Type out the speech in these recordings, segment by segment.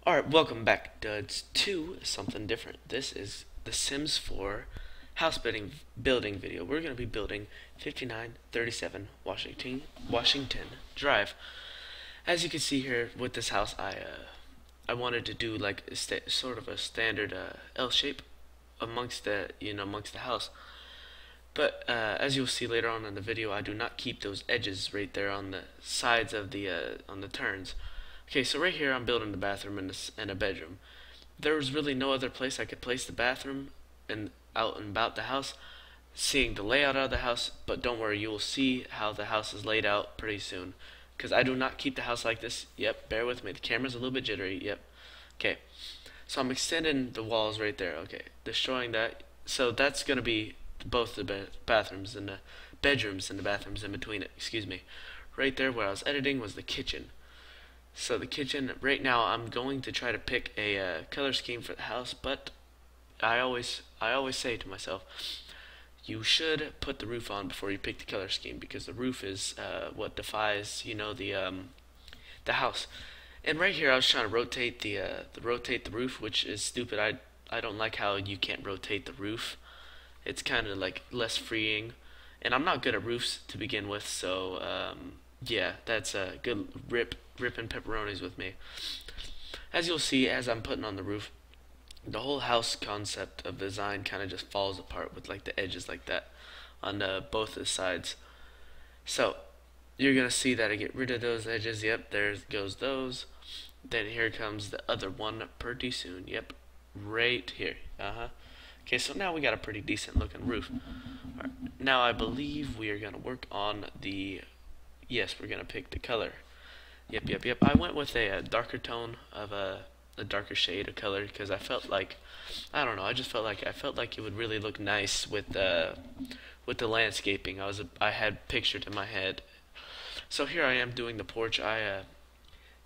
Alright, welcome back, duds, to something different. This is the Sims 4 house building video. We're going to be building 5937 Washington Drive. As you can see here with this house, I wanted to do like sort of a standard L shape amongst the house. But as you'll see later on in the video, I do not keep those edges right there on the sides of the on the turns. Okay, so right here I'm building the bathroom and a bedroom. There was really no other place I could place the bathroom and out and about the house, seeing the layout of the house, but don't worry, you will see how the house is laid out pretty soon. Because I do not keep the house like this. Yep, bear with me. The camera's a little bit jittery. Yep. Okay, so I'm extending the walls right there. Okay, destroying that. So that's going to be both the bathrooms and the bedrooms and the bathrooms in between it. Excuse me. Right there where I was editing was the kitchen. So the kitchen, right now I'm going to try to pick a color scheme for the house, but I always say to myself, you should put the roof on before you pick the color scheme, because the roof is what defines, the house. And right here I was trying to rotate the roof, which is stupid. I don't like how you can't rotate the roof. It's kind of like less freeing, and I'm not good at roofs to begin with, so yeah, that's a good ripping pepperonis with me. As you'll see, as I'm putting on the roof, the whole house concept of design kind of just falls apart with like the edges like that on both the sides. So you're gonna see that I get rid of those edges. Yep, there goes those. Then here comes the other one pretty soon. Yep, right here. Okay, so now we got a pretty decent looking roof. All right, now I believe we are gonna work on the. Yes, we're gonna pick the color. Yep. I went with a darker tone of a darker shade of color because I felt like, I don't know, I felt like it would really look nice with the landscaping. I had pictured in my head. So here I am doing the porch. I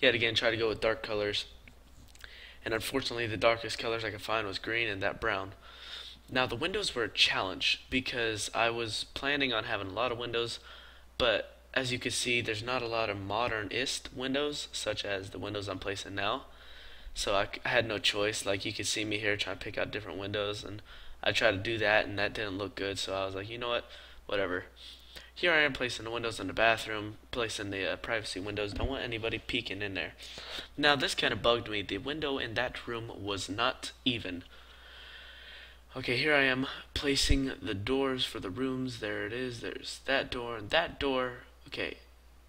yet again try to go with dark colors, and unfortunately the darkest colors I could find was green and that brown. Now the windows were a challenge because I was planning on having a lot of windows, but as you can see, there's not a lot of modernist windows, such as the windows I'm placing now. So I had no choice. Like, you can see me here trying to pick out different windows, and I tried to do that, and that didn't look good. So I was like, you know what, whatever. Here I am placing the windows in the bathroom, placing the privacy windows. Don't want anybody peeking in there. Now this kind of bugged me. The window in that room was not even. Okay, here I am placing the doors for the rooms. There it is. There's that door and that door. Okay,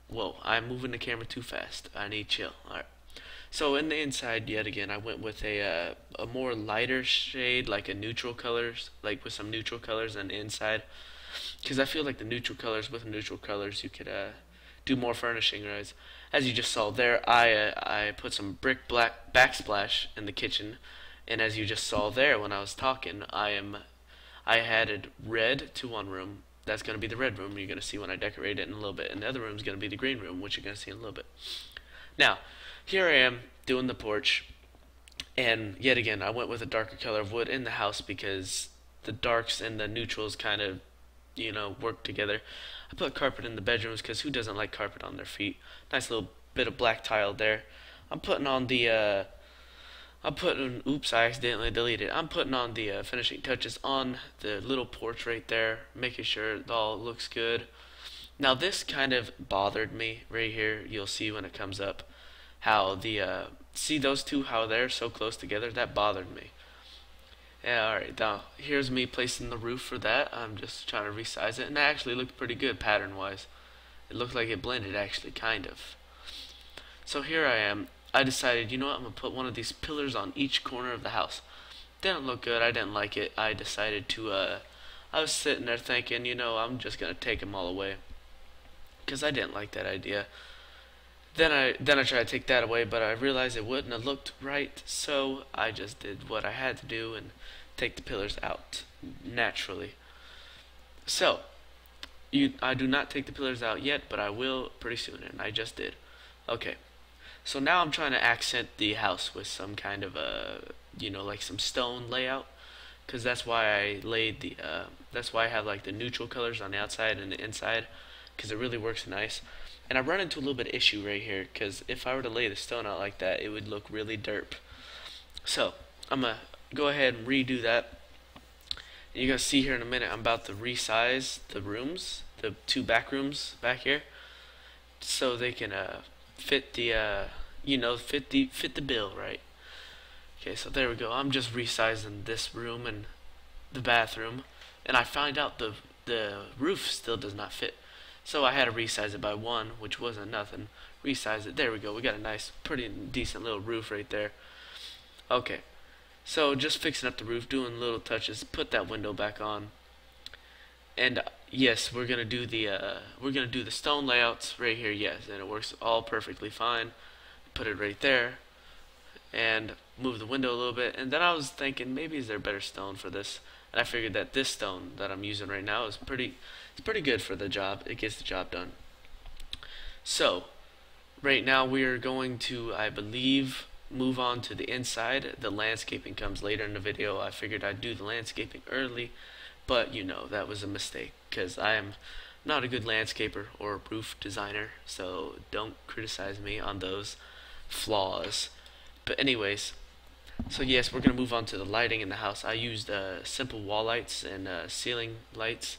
whoa, I'm moving the camera too fast. I need chill. Alright. So in the inside, yet again, I went with a more lighter shade, like a neutral colors, like with some neutral colors on the inside. Because I feel like the neutral colors, with neutral colors, you could do more furnishing, right? As you just saw there, I put some brick black backsplash in the kitchen. And as you just saw there when I was talking, I added red to one room. That's going to be the red room you're going to see when I decorate it in a little bit. And the other room is going to be the green room, which you're going to see in a little bit. Now, here I am doing the porch. And yet again, I went with a darker color of wood in the house because the darks and the neutrals kind of, work together. I put carpet in the bedrooms because who doesn't like carpet on their feet? Nice little bit of black tile there. I'm putting on the... oops, I accidentally deleted. I'm putting on the finishing touches on the little porch right there, making sure it all looks good. Now this kind of bothered me right here. You'll see when it comes up how see those two, how they're so close together. That bothered me. Yeah, alright, now here's me placing the roof for that. I'm just trying to resize it, and it actually looked pretty good pattern wise. It looked like it blended actually, kind of. So here I am. I decided, you know what, I'm going to put one of these pillars on each corner of the house. Didn't look good. I didn't like it. I decided to, I was sitting there thinking, I'm just going to take them all away. Because I didn't like that idea. Then I tried to take that away, but I realized it wouldn't have looked right. So I just did what I had to do and take the pillars out naturally. So, I do not take the pillars out yet, but I will pretty soon, and I just did. Okay. So now I'm trying to accent the house with some kind of like some stone layout, because that's why I laid that's why I have like the neutral colors on the outside and the inside, because it really works nice. And I run into a little bit of issue right here, because if I were to lay the stone out like that, it would look really derp. So I'm gonna go ahead and redo that. And you're gonna see here in a minute I'm about to resize the rooms, the two back rooms back here, so they can fit the fit the bill, right? Okay, so there we go. I'm just resizing this room and the bathroom, and I find out the roof still does not fit. So I had to resize it by one, which wasn't nothing. Resize it. There we go. We got a nice, pretty decent little roof right there. Okay, so just fixing up the roof, doing little touches. Put that window back on, and yes, we're gonna do the stone layouts right here. Yes, and it works all perfectly fine. Put it right there, and move the window a little bit. And then I was thinking, maybe is there better stone for this? And I figured that this stone that I'm using right now is pretty good for the job. It gets the job done. So right now we are going to, I believe, move on to the inside. The landscaping comes later in the video. I figured I'd do the landscaping early, but you know, that was a mistake, because I am not a good landscaper or roof designer, so don't criticize me on those flaws. But anyways, so yes, we're going to move on to the lighting in the house. I used simple wall lights and ceiling lights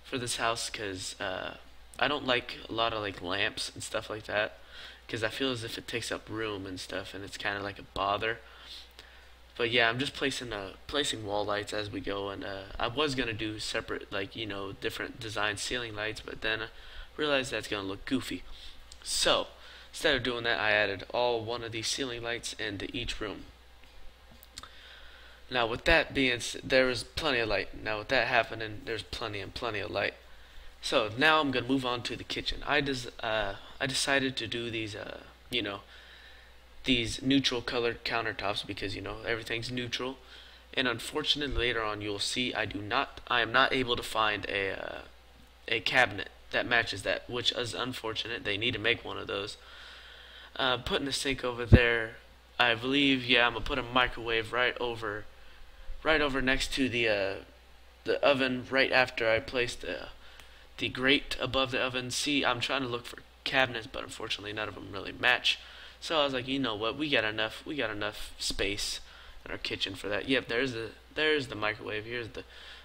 for this house, because I don't like a lot of like lamps and stuff like that, because I feel as if it takes up room and stuff, and it's kind of like a bother. But yeah, I'm just placing wall lights as we go, and I was gonna do separate, like, you know, different design ceiling lights, but then I realized that's gonna look goofy. So instead of doing that, I added all one of these ceiling lights into each room. Now with that being said, there was plenty of light. Now with that happening, there's plenty of light. So now I'm gonna move on to the kitchen. I decided to do these you know, these neutral colored countertops, because you know, everything's neutral. And unfortunately later on you'll see I am not able to find a cabinet that matches that, which is unfortunate. They need to make one of those. Putting the sink over there, I believe, yeah, I'm gonna put a microwave right over next to the oven, right after I place the grate above the oven. See, I'm trying to look for cabinets, but unfortunately none of them really match. So I was like, you know what, we got enough space in our kitchen for that. Yep, there's the microwave. Here's the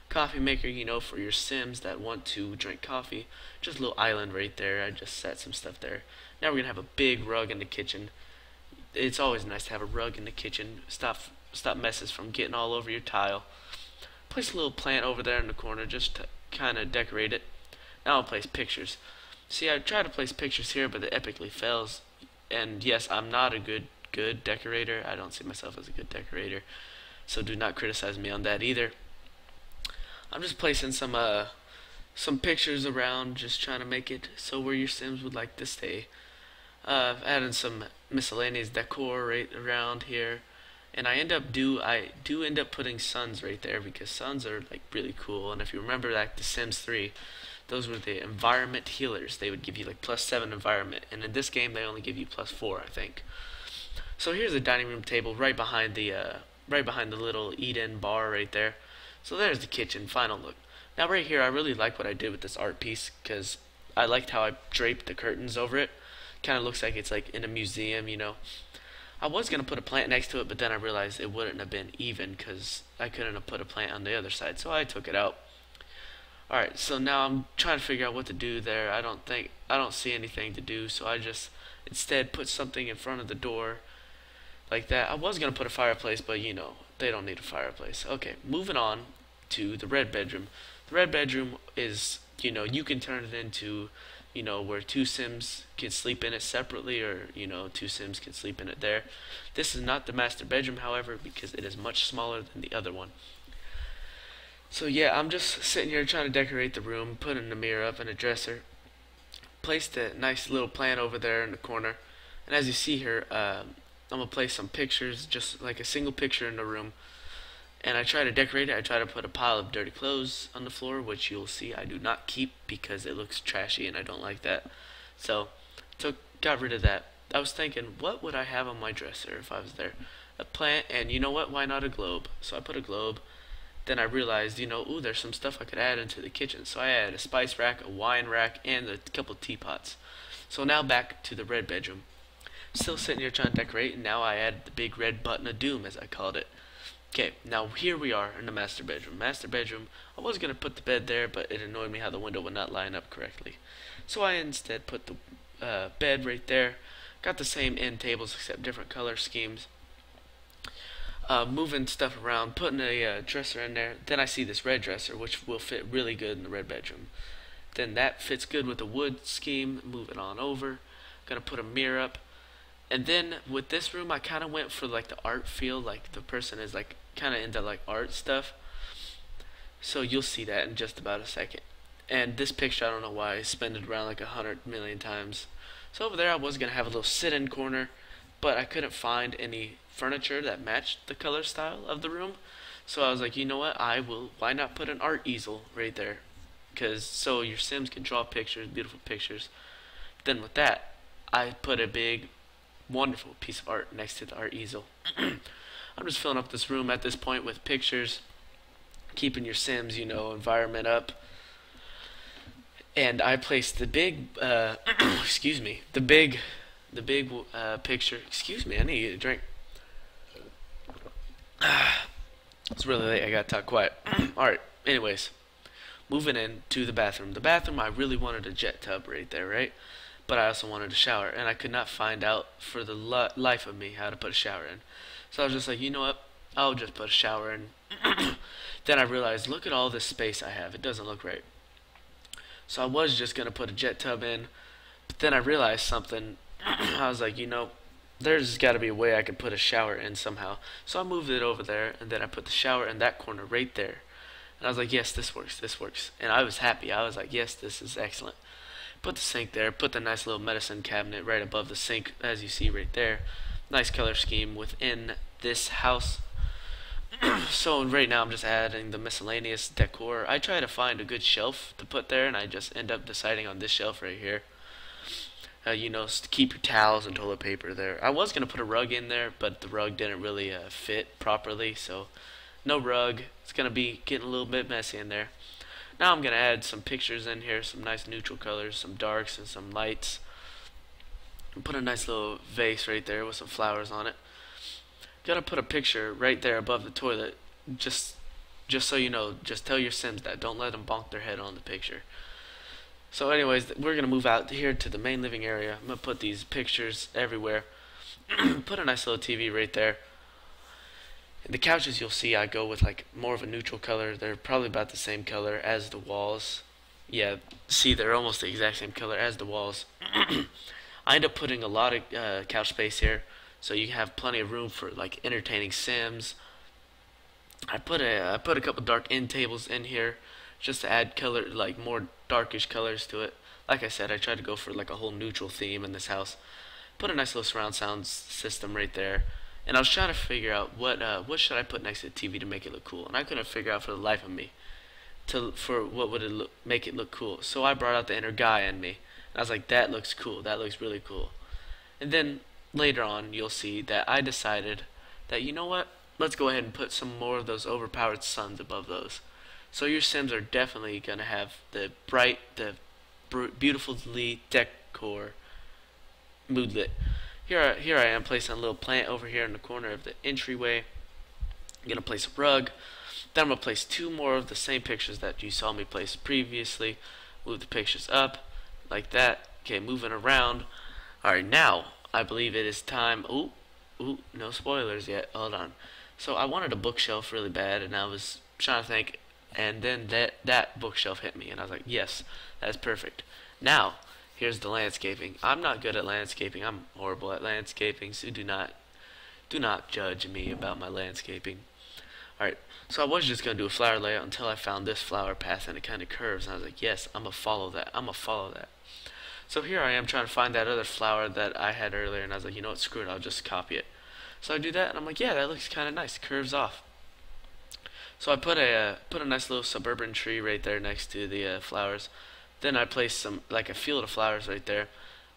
coffee maker, you know, for your Sims that want to drink coffee. Just a little island right there. I just set some stuff there. Now we're gonna have a big rug in the kitchen. It's always nice to have a rug in the kitchen. Stop messes from getting all over your tile. Place a little plant over there in the corner just to kind of decorate it. Now I'll place pictures. See, I try to place pictures here, but it epically fails. And yes, I'm not a good decorator. I don't see myself as a good decorator, so do not criticize me on that either. I'm just placing some pictures around, just trying to make it so where your Sims would like to stay. Adding some miscellaneous decor right around here, and I do end up putting suns right there, because suns are like really cool. And if you remember, like the Sims 3, those were the environment healers. They would give you like +7 environment, and in this game they only give you +4, I think. So here's the dining room table right behind the little eat-in bar right there. So there's the kitchen. Final look. Now right here, I really like what I did with this art piece, because I liked how I draped the curtains over it. Kind of looks like it's like in a museum, you know. I was gonna put a plant next to it, but then I realized it wouldn't have been even, because I couldn't have put a plant on the other side, so I took it out. Alright, so now I'm trying to figure out what to do there. I don't see anything to do, so I just instead put something in front of the door like that. I was gonna put a fireplace, but you know, they don't need a fireplace. Okay, moving on to the red bedroom. The red bedroom is, you know, you can turn it into, you know, where two Sims can sleep in it separately, or, you know, two Sims can sleep in it there. This is not the master bedroom, however, because it is much smaller than the other one. So yeah, I'm just sitting here trying to decorate the room, putting the mirror up and a dresser. Placed a nice little plant over there in the corner. And as you see here, I'm going to place some pictures, just like a single picture in the room. And I try to decorate it. I try to put a pile of dirty clothes on the floor, which you'll see I do not keep because it looks trashy and I don't like that. So got rid of that. I was thinking, what would I have on my dresser if I was there? A plant, and you know what? Why not a globe? So I put a globe. Then I realized, you know, ooh, there's some stuff I could add into the kitchen. So I added a spice rack, a wine rack, and a couple teapots. So now back to the red bedroom. Still sitting here trying to decorate, and now I added the big red button of doom, as I called it. Okay, now here we are in the master bedroom. Master bedroom, I was going to put the bed there, but it annoyed me how the window would not line up correctly. So I instead put the bed right there. Got the same end tables except different color schemes. Moving stuff around, putting a dresser in there. Then I see this red dresser, which will fit really good in the red bedroom. Then that fits good with the wood scheme. Move it on over. Gonna put a mirror up. And then with this room, I kind of went for like the art feel, like the person is like kind of into like art stuff. So you'll see that in just about a second. And this picture, I don't know why, I spun it around like 100 million times. So over there, I was gonna have a little sit-in corner, but I couldn't find any furniture that matched the color style of the room. So I was like, you know what? Why not put an art easel right there? Because so your Sims can draw pictures, beautiful pictures. Then with that, I put a big wonderful piece of art next to the art easel. I'm just filling up this room at this point with pictures, keeping your Sims, environment up. And I placed the big, excuse me, the big picture. Excuse me, I need to get a drink. It's really late. I gotta talk quiet. All right. Anyways, moving into the bathroom. The bathroom, I really wanted a jet tub right there, right? But I also wanted a shower, and I could not find out for the life of me how to put a shower in. So I was just like, you know what? I'll just put a shower in. Then I realized, look at all this space I have. It doesn't look right. So I was just gonna put a jet tub in, but then I realized something. I was like, there's got to be a way I could put a shower in somehow. So I moved it over there, and then I put the shower in that corner right there. And I was like, yes, this works, this works. And I was happy. I was like, yes, this is excellent. Put the sink there, put the nice little medicine cabinet right above the sink, as you see right there. Nice color scheme within this house. So right now I'm just adding the miscellaneous decor. I try to find a good shelf to put there, and I just end up deciding on this shelf right here. To keep your towels and toilet paper there. I was going to put a rug in there, but the rug didn't really fit properly, so no rug. It's going to be getting a little bit messy in there. Now I'm going to add some pictures in here, some nice neutral colors, some darks and some lights. And put a nice little vase right there with some flowers on it. Gotta put a picture right there above the toilet, just so you know. Just tell your Sims that. Don't let them bonk their head on the picture. So anyways, we're going to move out here to the main living area. I'm going to put these pictures everywhere. Put a nice little TV right there. And the couches, you'll see I go with like more of a neutral color. They're probably about the same color as the walls. Yeah, see, they're almost the exact same color as the walls. I end up putting a lot of couch space here, so you have plenty of room for like entertaining Sims. I put a couple dark end tables in here, just to add color, like more darkish colors to it. Like I said, I tried to go for like a whole neutral theme in this house. Put a nice little surround sound system right there. And I was trying to figure out what should I put next to the TV to make it look cool. And I couldn't figure out for the life of me for what would it make it look cool. So I brought out the inner guy in me. And I was like, that looks cool. That looks really cool. And then later on, you'll see that I decided that, you know what? Let's go ahead and put some more of those overpowered suns above those. So your Sims are definitely going to have the beautifully decor moodlet. Here I am placing a little plant over here in the corner of the entryway. I'm going to place a rug. Then I'm going to place two more of the same pictures that you saw me place previously. Move the pictures up like that. Okay, moving around. Alright, now I believe it is time. Ooh, no spoilers yet. Hold on. So I wanted a bookshelf really bad, and I was trying to think. And then that bookshelf hit me, and I was like, yes, that's perfect. Now, here's the landscaping. I'm not good at landscaping. I'm horrible at landscaping, so do not judge me about my landscaping. Alright, so I was just going to do a flower layout until I found this flower path, and it kind of curves, and I was like, yes, I'm going to follow that. So here I am trying to find that other flower that I had earlier, and I was like, you know what, screw it, I'll just copy it. So I do that, and I'm like, yeah, that looks kind of nice, curves off. So I put a nice little suburban tree right there next to the flowers. Then I placed like a field of flowers right there.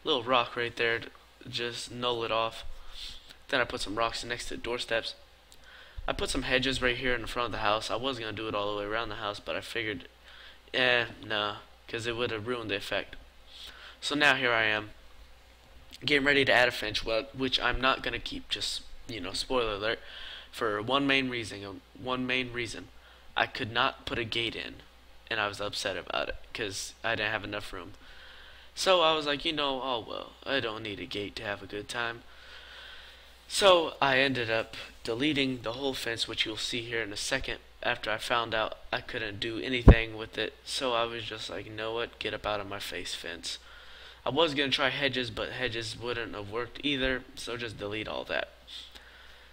Little rock right there to just null it off. Then I put some rocks next to the doorsteps. I put some hedges right here in the front of the house. I was going to do it all the way around the house, but I figured, no, because it would have ruined the effect. So now here I am. getting ready to add a fence, which I'm not gonna keep. Just spoiler alert, for one main reason. I could not put a gate in, and I was upset about it because I didn't have enough room. So I was like, oh well, I don't need a gate to have a good time. So I ended up deleting the whole fence, which you'll see here in a second, after I found out I couldn't do anything with it. So I was just like, you know what, get up out of my face, fence. I was going to try hedges, but hedges wouldn't have worked either, so just delete all that.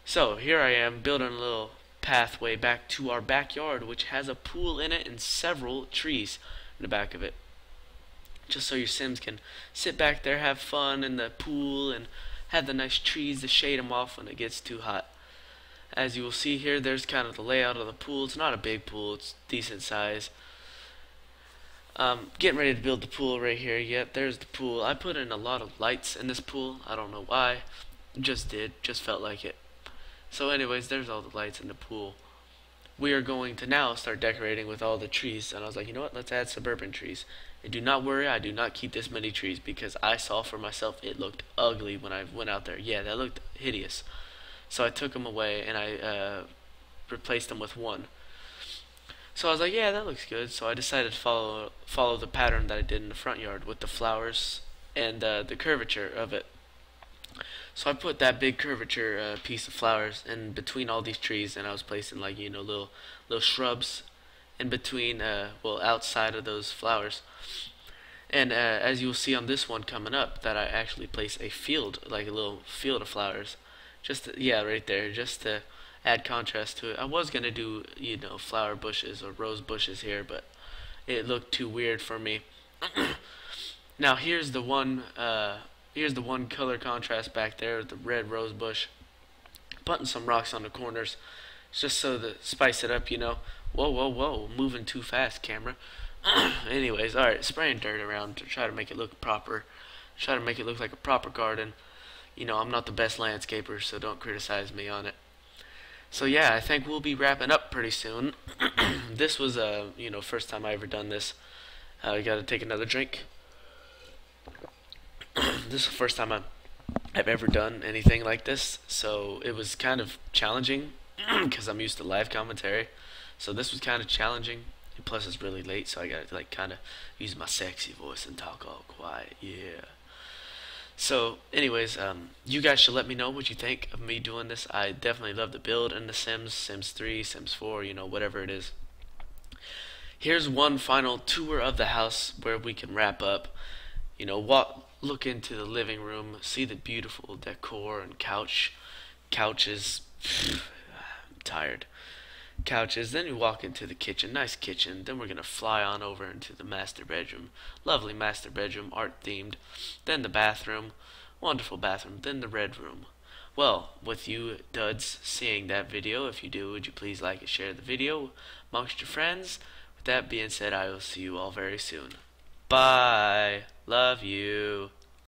So here I am building a little pathway back to our backyard, which has a pool in it and several trees in the back of it. Just so your Sims can sit back there, have fun in the pool, and have the nice trees to shade them off when it gets too hot. As you will see here, there's kind of the layout of the pool. It's not a big pool, it's decent size. Getting ready to build the pool right here. Yep, there's the pool. I put in a lot of lights in this pool. I don't know why. Just felt like it. So anyways, there's all the lights in the pool. We are going to now start decorating with all the trees. And I was like, you know what, let's add suburban trees. And do not worry, I do not keep this many trees because I saw for myself it looked ugly when I went out there. Yeah, that looked hideous. So I took them away and I replaced them with one. So I was like, yeah, that looks good. So I decided to follow the pattern that I did in the front yard with the flowers and the curvature of it. So I put that big curvature piece of flowers in between all these trees, and I was placing like little shrubs in between, well, outside of those flowers. And as you will see on this one coming up, that I actually place a field, like a little field of flowers, yeah, right there, just to add contrast to it. I was gonna do flower bushes or rose bushes here, but it looked too weird for me. Now here's the one color contrast back there, the red rose bush. Putting some rocks on the corners, just so to spice it up, Whoa, moving too fast, camera. Anyways, alright, spraying dirt around to try to make it look proper. Try to make it look like a proper garden. I'm not the best landscaper, so don't criticize me on it. So yeah, I think we'll be wrapping up pretty soon. This was first time I ever done this. I gotta take another drink. This is the first time I've ever done anything like this, so it was kind of challenging because I'm used to live commentary. So this was kind of challenging, and plus it's really late, so I gotta like kind of use my sexy voice and talk all quiet. Yeah. So anyways, you guys should let me know what you think of me doing this. I definitely love to build in the Sims 3, Sims 4, whatever it is. Here's one final tour of the house where we can wrap up. Look into the living room, see the beautiful decor and couches. I'm tired. Couches. Then you walk into the kitchen, nice kitchen. Then we're gonna fly on over into the master bedroom, lovely master bedroom, art themed. Then the bathroom, wonderful bathroom. Then the red room. Well, with you duds seeing that video, if you do, would you please like and share the video amongst your friends? With that being said, I will see you all very soon. Bye. Love you.